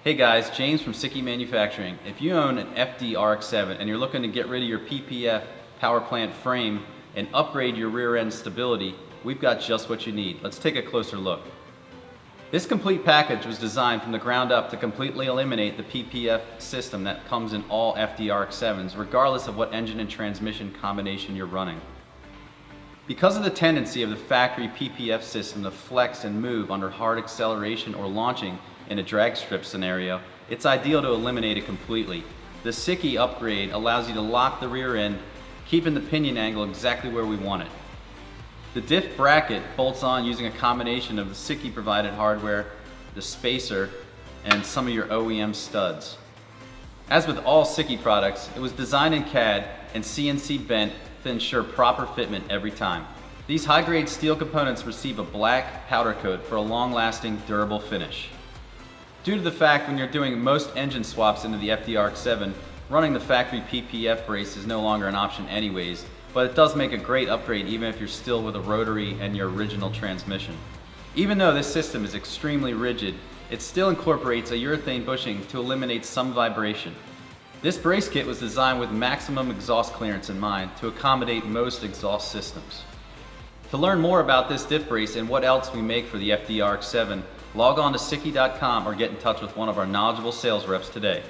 Hey guys, James from Sikky Manufacturing. If you own an FD RX7 and you're looking to get rid of your PPF power plant frame and upgrade your rear end stability, we've got just what you need. Let's take a closer look. This complete package was designed from the ground up to completely eliminate the PPF system that comes in all FD RX7s, regardless of what engine and transmission combination you're running. Because of the tendency of the factory PPF system to flex and move under hard acceleration or launching in a drag strip scenario, it's ideal to eliminate it completely. The Sikky upgrade allows you to lock the rear end, keeping the pinion angle exactly where we want it. The diff bracket bolts on using a combination of the Sikky provided hardware, the spacer, and some of your OEM studs. As with all Sikky products, it was designed in CAD and CNC bent to ensure proper fitment every time. These high-grade steel components receive a black powder coat for a long-lasting, durable finish. Due to the fact when you're doing most engine swaps into the FD RX7, running the factory PPF brace is no longer an option anyways, but it does make a great upgrade even if you're still with a rotary and your original transmission. Even though this system is extremely rigid, it still incorporates a urethane bushing to eliminate some vibration. This brace kit was designed with maximum exhaust clearance in mind to accommodate most exhaust systems. To learn more about this diff brace and what else we make for the FD RX7, log on to Sikky.com or get in touch with one of our knowledgeable sales reps today.